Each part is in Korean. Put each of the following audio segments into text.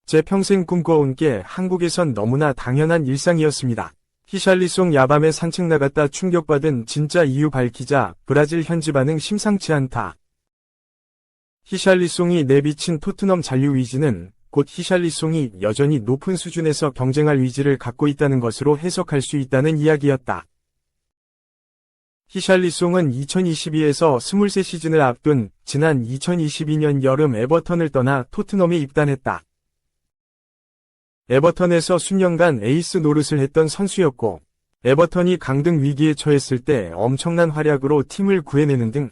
제 평생 꿈꿔온 게 한국에선 너무나 당연한 일상이었습니다. 히샬리송 야밤에 산책 나갔다 충격받은 진짜 이유 밝히자 브라질 현지 반응 심상치 않다. 히샬리송이 내비친 토트넘 잔류 의지는 곧 히샬리송이 여전히 높은 수준에서 경쟁할 의지를 갖고 있다는 것으로 해석할 수 있다는 이야기였다. 히샬리송은 2022에서 23시즌을 앞둔 지난 2022년 여름 에버턴을 떠나 토트넘에 입단했다. 에버턴에서 수년간 에이스 노릇을 했던 선수였고, 에버턴이 강등 위기에 처했을 때 엄청난 활약으로 팀을 구해내는 등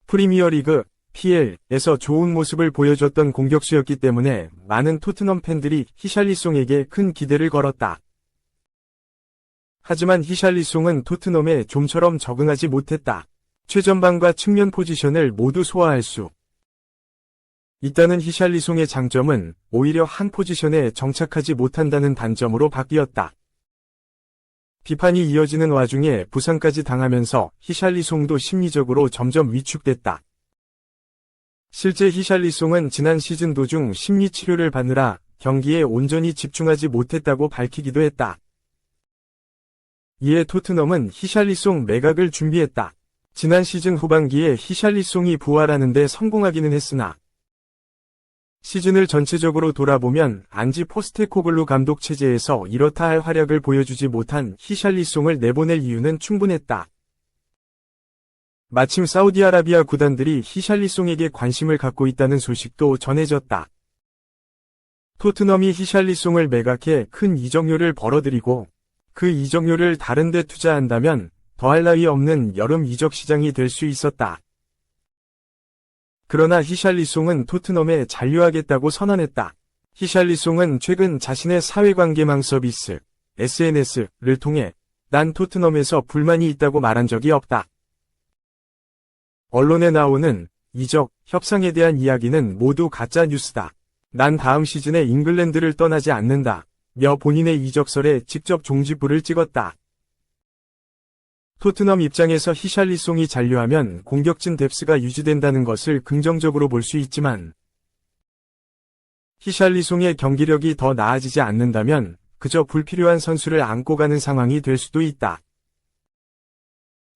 프리미어리그 PL에서 좋은 모습을 보여줬던 공격수였기 때문에 많은 토트넘 팬들이 히샬리송에게 큰 기대를 걸었다. 하지만 히샬리송은 토트넘에 좀처럼 적응하지 못했다. 최전방과 측면 포지션을 모두 소화할 수 있다는 히샬리송의 장점은 오히려 한 포지션에 정착하지 못한다는 단점으로 바뀌었다. 비판이 이어지는 와중에 부상까지 당하면서 히샬리송도 심리적으로 점점 위축됐다. 실제 히샬리송은 지난 시즌 도중 심리치료를 받느라 경기에 온전히 집중하지 못했다고 밝히기도 했다. 이에 토트넘은 히샬리송 매각을 준비했다. 지난 시즌 후반기에 히샬리송이 부활하는 데 성공하기는 했으나 시즌을 전체적으로 돌아보면 안지 포스테코글루 감독 체제에서 이렇다 할 활약을 보여주지 못한 히샬리송을 내보낼 이유는 충분했다. 마침 사우디아라비아 구단들이 히샬리송에게 관심을 갖고 있다는 소식도 전해졌다. 토트넘이 히샬리송을 매각해 큰 이적료를 벌어들이고 그 이적료를 다른 데 투자한다면 더할 나위 없는 여름 이적 시장이 될 수 있었다. 그러나 히샬리송은 토트넘에 잔류하겠다고 선언했다. 히샬리송은 최근 자신의 사회관계망 서비스 SNS를 통해 난 토트넘에서 불만이 있다고 말한 적이 없다. 언론에 나오는 이적, 협상에 대한 이야기는 모두 가짜 뉴스다. 난 다음 시즌에 잉글랜드를 떠나지 않는다. 며 본인의 이적설에 직접 종지부를 찍었다. 토트넘 입장에서 히샬리송이 잔류하면 공격진 뎁스가 유지된다는 것을 긍정적으로 볼 수 있지만 히샬리송의 경기력이 더 나아지지 않는다면 그저 불필요한 선수를 안고 가는 상황이 될 수도 있다.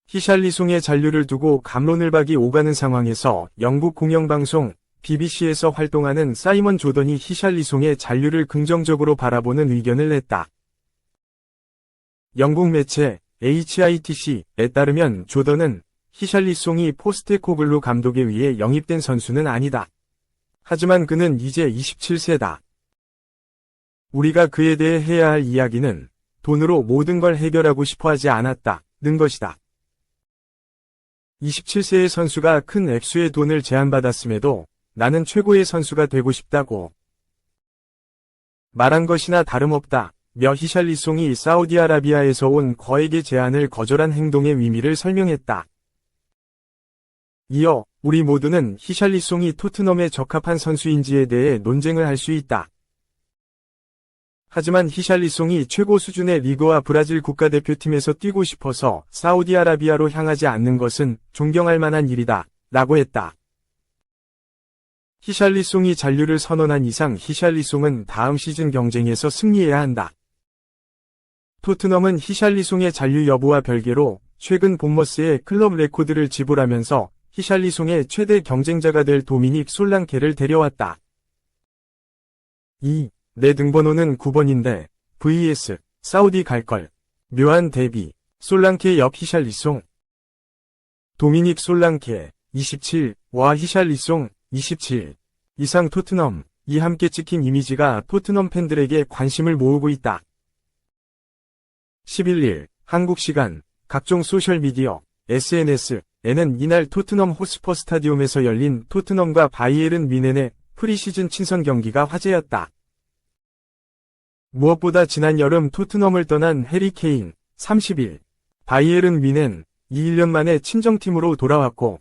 히샬리송의 잔류를 두고 갑론을박이 오가는 상황에서 영국 공영방송 BBC에서 활동하는 사이먼 조던이 히샬리송의 잔류를 긍정적으로 바라보는 의견을 냈다. 영국 매체 HITC에 따르면 조던은 히샬리송이 포스테코글루 감독에 의해 영입된 선수는 아니다. 하지만 그는 이제 27세다. 우리가 그에 대해 해야 할 이야기는 돈으로 모든 걸 해결하고 싶어 하지 않았다는 것이다. 27세의 선수가 큰 액수의 돈을 제안받았음에도 나는 최고의 선수가 되고 싶다고 말한 것이나 다름없다. 며 히샬리송이 사우디아라비아에서 온 거액의 제안을 거절한 행동의 의미를 설명했다. 이어 우리 모두는 히샬리송이 토트넘에 적합한 선수인지에 대해 논쟁을 할 수 있다. 하지만 히샬리송이 최고 수준의 리그와 브라질 국가대표팀에서 뛰고 싶어서 사우디아라비아로 향하지 않는 것은 존경할 만한 일이다. 라고 했다. 히샬리송이 잔류를 선언한 이상 히샬리송은 다음 시즌 경쟁에서 승리해야 한다. 토트넘은 히샬리송의 잔류 여부와 별개로 최근 본머스의 클럽 레코드를 지불하면서 히샬리송의 최대 경쟁자가 될 도미닉 솔랑케를 데려왔다. 내 등번호는 9번인데 vs 사우디 갈걸. 묘한 대비. 솔랑케 옆 히샬리송. 도미닉 솔랑케 27와 히샬리송 27. 이상 토트넘이 함께 찍힌 이미지가 토트넘 팬들에게 관심을 모으고 있다. 11일 한국 시간 각종 소셜미디어 SNS에는 이날 토트넘 호스퍼 스타디움에서 열린 토트넘과 바이에른 뮌헨의 프리시즌 친선 경기가 화제였다. 무엇보다 지난 여름 토트넘을 떠난 해리 케인 30일 바이에른 뮌헨 1년 만에 친정팀으로 돌아왔고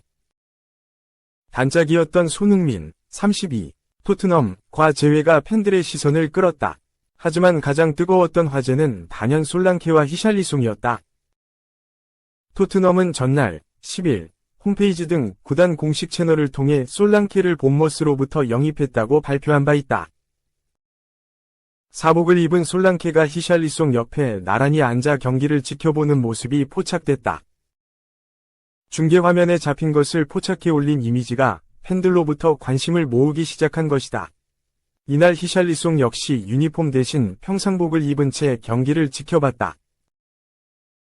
단짝이었던 손흥민 32 토트넘과 재회가 팬들의 시선을 끌었다. 하지만 가장 뜨거웠던 화제는 단연 솔랑케와 히샬리송이었다. 토트넘은 전날 10일 홈페이지 등 구단 공식 채널을 통해 솔랑케를 본머스로부터 영입했다고 발표한 바 있다. 사복을 입은 솔랑케가 히샬리송 옆에 나란히 앉아 경기를 지켜보는 모습이 포착됐다. 중계화면에 잡힌 것을 포착해 올린 이미지가 팬들로부터 관심을 모으기 시작한 것이다. 이날 히샬리송 역시 유니폼 대신 평상복을 입은 채 경기를 지켜봤다.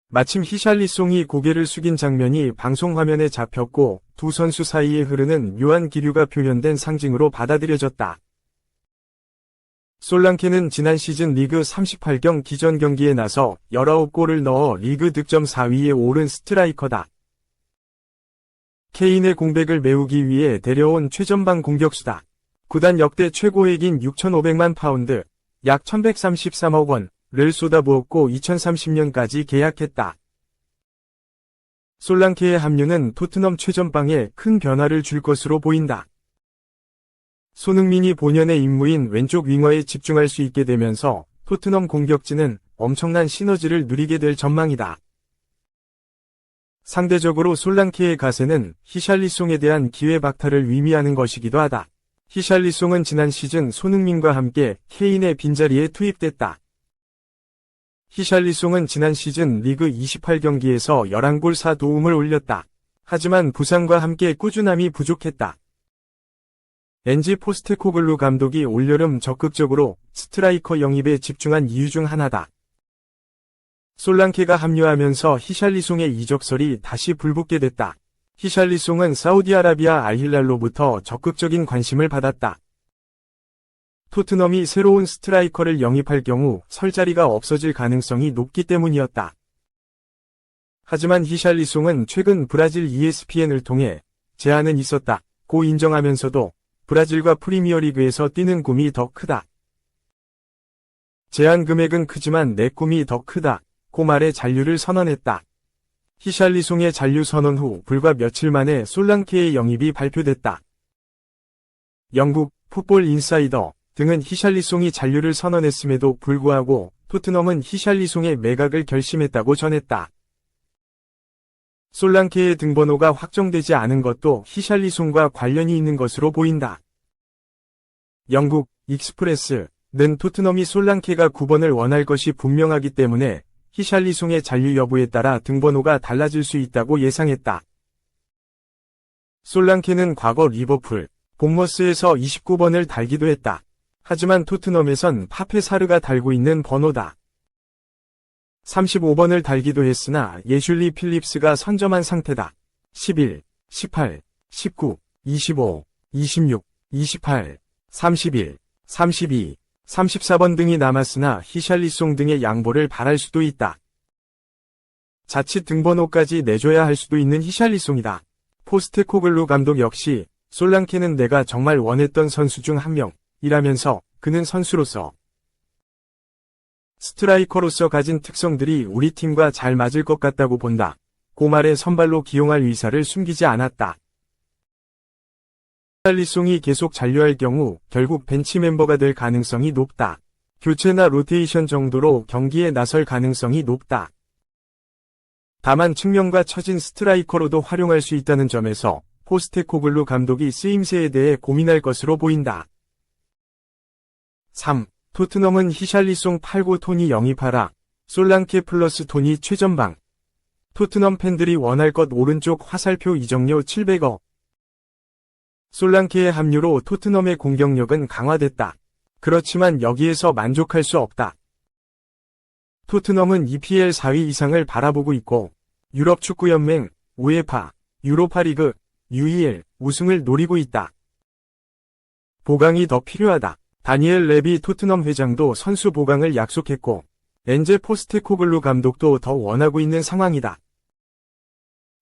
마침 히샬리송이 고개를 숙인 장면이 방송화면에 잡혔고 두 선수 사이에 흐르는 묘한 기류가 표현된 상징으로 받아들여졌다. 솔랑케는 지난 시즌 리그 38경 기전 경기에 나서 19골을 넣어 리그 득점 4위에 오른 스트라이커다. 케인의 공백을 메우기 위해 데려온 최전방 공격수다. 구단 역대 최고액인 6,500만 파운드, 약 1,133억 원을 쏟아부었고 2030년까지 계약했다. 솔랑케의 합류는 토트넘 최전방에 큰 변화를 줄 것으로 보인다. 손흥민이 본연의 임무인 왼쪽 윙어에 집중할 수 있게 되면서 토트넘 공격진은 엄청난 시너지를 누리게 될 전망이다. 상대적으로 솔랑케의 가세는 히샬리송에 대한 기회 박탈을 의미하는 것이기도 하다. 히샬리송은 지난 시즌 손흥민과 함께 케인의 빈자리에 투입됐다. 히샬리송은 지난 시즌 리그 28경기에서 11골 4도움을 올렸다. 하지만 부상과 함께 꾸준함이 부족했다. 엔지 포스테코글루 감독이 올여름 적극적으로 스트라이커 영입에 집중한 이유 중 하나다. 솔랑케가 합류하면서 히샬리송의 이적설이 다시 불붙게 됐다. 히샬리송은 사우디아라비아 알힐랄로부터 적극적인 관심을 받았다. 토트넘이 새로운 스트라이커를 영입할 경우 설 자리가 없어질 가능성이 높기 때문이었다. 하지만 히샬리송은 최근 브라질 ESPN을 통해 제안은 있었다고 인정하면서도 브라질과 프리미어리그에서 뛰는 꿈이 더 크다. 제안 금액은 크지만 내 꿈이 더 크다고 말해 잔류를 선언했다. 히샬리송의 잔류 선언 후 불과 며칠 만에 솔랑케의 영입이 발표됐다. 영국 풋볼 인사이더 등은 히샬리송이 잔류를 선언했음에도 불구하고 토트넘은 히샬리송의 매각을 결심했다고 전했다. 솔랑케의 등번호가 확정되지 않은 것도 히샬리송과 관련이 있는 것으로 보인다. 영국 익스프레스는 토트넘이 솔랑케가 9번을 원할 것이 분명하기 때문에 히샬리송의 잔류 여부에 따라 등번호가 달라질 수 있다고 예상했다. 솔랑케는 과거 리버풀, 본머스에서 29번을 달기도 했다. 하지만 토트넘에선 파페 사르가 달고 있는 번호다. 35번을 달기도 했으나 예슐리 필립스가 선점한 상태다. 11, 18, 19, 25, 26, 28, 31, 32, 34번 등이 남았으나 히샬리송 등의 양보를 바랄 수도 있다. 자칫 등번호까지 내줘야 할 수도 있는 히샬리송이다. 포스테코글루 감독 역시 솔랑케는 내가 정말 원했던 선수 중 한 명이라면서 그는 선수로서 스트라이커로서 가진 특성들이 우리 팀과 잘 맞을 것 같다고 본다. 고 말에 선발로 기용할 의사를 숨기지 않았다. 히샬리송이 계속 잔류할 경우 결국 벤치 멤버가 될 가능성이 높다. 교체나 로테이션 정도로 경기에 나설 가능성이 높다. 다만 측면과 처진 스트라이커로도 활용할 수 있다는 점에서 포스테코글루 감독이 쓰임새에 대해 고민할 것으로 보인다. 3. 토트넘은 히샬리송 팔고 토니 영입하라. 솔랑케 플러스 토니 최전방. 토트넘 팬들이 원할 것 오른쪽 화살표 이적료 700억. 솔랑케의 합류로 토트넘의 공격력은 강화됐다. 그렇지만 여기에서 만족할 수 없다. 토트넘은 EPL 4위 이상을 바라보고 있고 유럽축구연맹, 우에파, 유로파리그, UEL 우승을 노리고 있다. 보강이 더 필요하다. 다니엘 레비 토트넘 회장도 선수 보강을 약속했고 엔제 포스테코글루 감독도 더 원하고 있는 상황이다.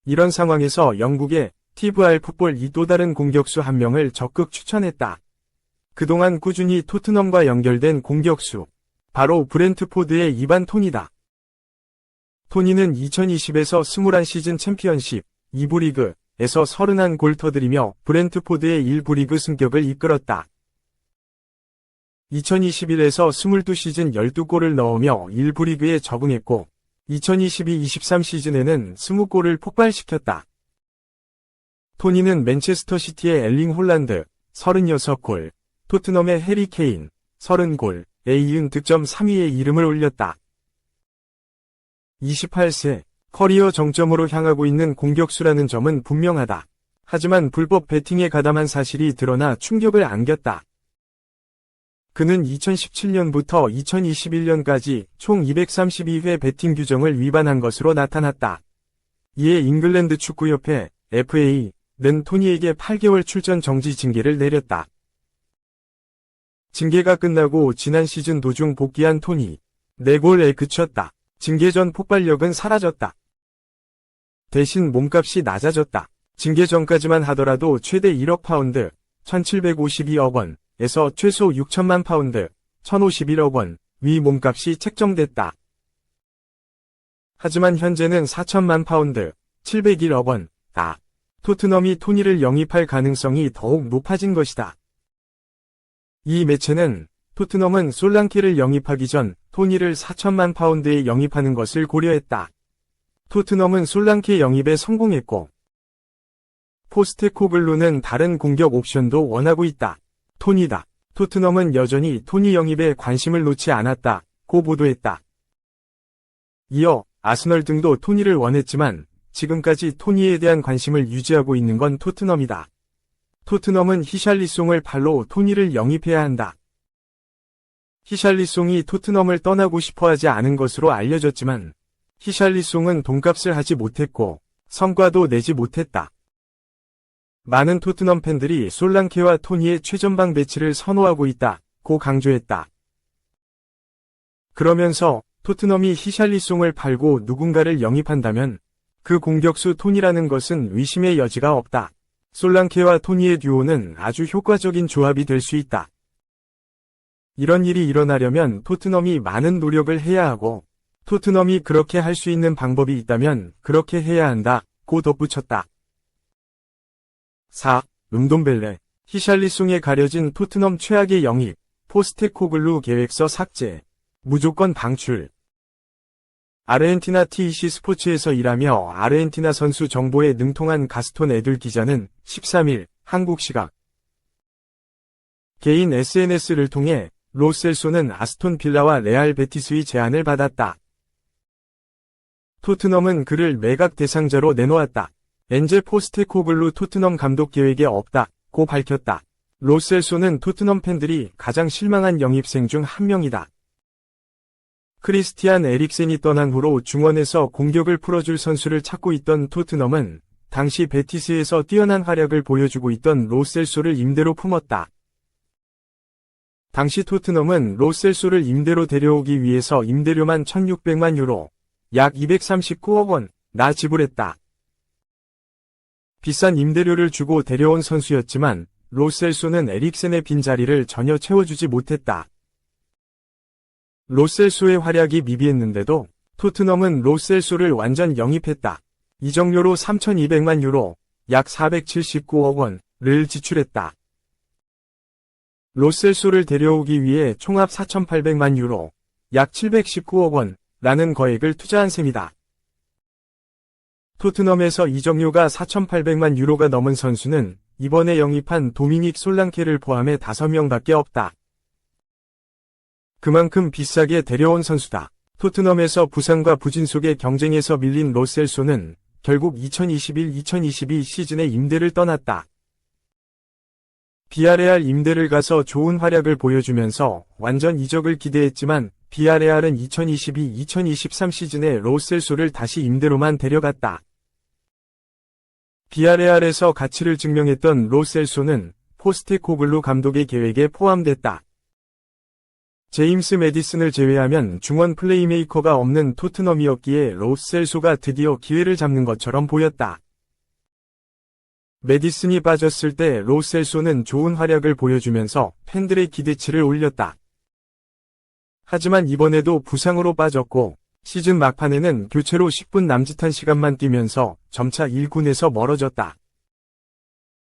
이런 상황에서 영국의 TVR 풋볼이 또 다른 공격수 한 명을 적극 추천했다. 그동안 꾸준히 토트넘과 연결된 공격수, 바로 브렌트포드의 이반 토니다. 토니는 2020에서 21시즌 챔피언십, 2부 리그에서 31골 터뜨리며 브렌트포드의 1부 리그 승격을 이끌었다. 2021에서 22시즌 12골을 넣으며 1부 리그에 적응했고 2022-23 시즌에는 20골을 폭발시켰다. 토니는 맨체스터 시티의 엘링 홀란드 36골, 토트넘의 해리 케인 30골, A은 득점 3위에 이름을 올렸다. 28세, 커리어 정점으로 향하고 있는 공격수라는 점은 분명하다. 하지만 불법 베팅에 가담한 사실이 드러나 충격을 안겼다. 그는 2017년부터 2021년까지 총 232회 베팅 규정을 위반한 것으로 나타났다. 이에 잉글랜드 축구협회 FA는 토니에게 8개월 출전 정지 징계를 내렸다. 징계가 끝나고 지난 시즌 도중 복귀한 토니, 4골에 그쳤다. 징계 전 폭발력은 사라졌다. 대신 몸값이 낮아졌다. 징계 전까지만 하더라도 최대 1억 파운드, 1752억 원에서 최소 6천만 파운드, 1051억 원 위 몸값이 책정됐다. 하지만 현재는 4천만 파운드, 701억 원다. 토트넘이 토니를 영입할 가능성이 더욱 높아진 것이다. 이 매체는 토트넘은 솔랑케를 영입하기 전 토니를 4천만 파운드에 영입하는 것을 고려했다. 토트넘은 솔랑케 영입에 성공했고 포스테코글루는 다른 공격 옵션도 원하고 있다. 토니다. 토트넘은 여전히 토니 영입에 관심을 놓지 않았다고 보도했다. 이어 아스널 등도 토니를 원했지만 지금까지 토니에 대한 관심을 유지하고 있는 건 토트넘이다. 토트넘은 히샬리송을 팔로 토니를 영입해야 한다. 히샬리송이 토트넘을 떠나고 싶어하지 않은 것으로 알려졌지만 히샬리송은 돈값을 하지 못했고 성과도 내지 못했다. 많은 토트넘 팬들이 솔랑케와 토니의 최전방 배치를 선호하고 있다고 강조했다. 그러면서 토트넘이 히샬리송을 팔고 누군가를 영입한다면 그 공격수 토니라는 것은 의심의 여지가 없다. 솔랑케와 토니의 듀오는 아주 효과적인 조합이 될 수 있다. 이런 일이 일어나려면 토트넘이 많은 노력을 해야 하고 토트넘이 그렇게 할 수 있는 방법이 있다면 그렇게 해야 한다고 덧붙였다. 4. 은돔벨레. 히샬리송에 가려진 토트넘 최악의 영입. 포스테코글루 계획서 삭제. 무조건 방출. 아르헨티나 TEC 스포츠에서 일하며 아르헨티나 선수 정보에 능통한 가스톤 에들 기자는 13일 한국 시각 개인 SNS를 통해 로셀소는 아스톤 빌라와 레알 베티스의 제안을 받았다. 토트넘은 그를 매각 대상자로 내놓았다. 엔제 포스테코글루 토트넘 감독 계획에 없다고 밝혔다. 로셀소는 토트넘 팬들이 가장 실망한 영입생 중 한 명이다. 크리스티안 에릭센이 떠난 후로 중원에서 공격을 풀어줄 선수를 찾고 있던 토트넘은 당시 베티스에서 뛰어난 활약을 보여주고 있던 로셀소를 임대로 품었다. 당시 토트넘은 로셀소를 임대로 데려오기 위해서 임대료만 1,600만 유로, 약 239억 원나 지불했다. 비싼 임대료를 주고 데려온 선수였지만 로셀소는 에릭센의 빈자리를 전혀 채워주지 못했다. 로셀소의 활약이 미비했는데도 토트넘은 로셀소를 완전 영입했다. 이적료로 3,200만 유로, 약 479억 원을 지출했다. 로셀소를 데려오기 위해 총합 4,800만 유로, 약 719억 원라는 거액을 투자한 셈이다. 토트넘에서 이적료가 4,800만 유로가 넘은 선수는 이번에 영입한 도미닉 솔랑케를 포함해 5명밖에 없다. 그만큼 비싸게 데려온 선수다. 토트넘에서 부상과 부진 속의 경쟁에서 밀린 로셀소는 결국 2021-2022 시즌에 임대를 떠났다. 비아레알 임대를 가서 좋은 활약을 보여주면서 완전 이적을 기대했지만 비아레알은 2022-2023 시즌에 로셀소를 다시 임대로만 데려갔다. 비아레알에서 가치를 증명했던 로셀소는 포스테코글루 감독의 계획에 포함됐다. 제임스 매디슨을 제외하면 중원 플레이메이커가 없는 토트넘이었기에 로셀소가 드디어 기회를 잡는 것처럼 보였다. 매디슨이 빠졌을 때 로셀소는 좋은 활약을 보여주면서 팬들의 기대치를 올렸다. 하지만 이번에도 부상으로 빠졌고 시즌 막판에는 교체로 10분 남짓한 시간만 뛰면서 점차 1군에서 멀어졌다.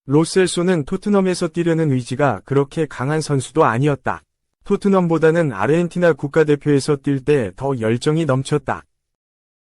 로셀소는 토트넘에서 뛰려는 의지가 그렇게 강한 선수도 아니었다. 토트넘보다는 아르헨티나 국가대표에서 뛸 때 더 열정이 넘쳤다.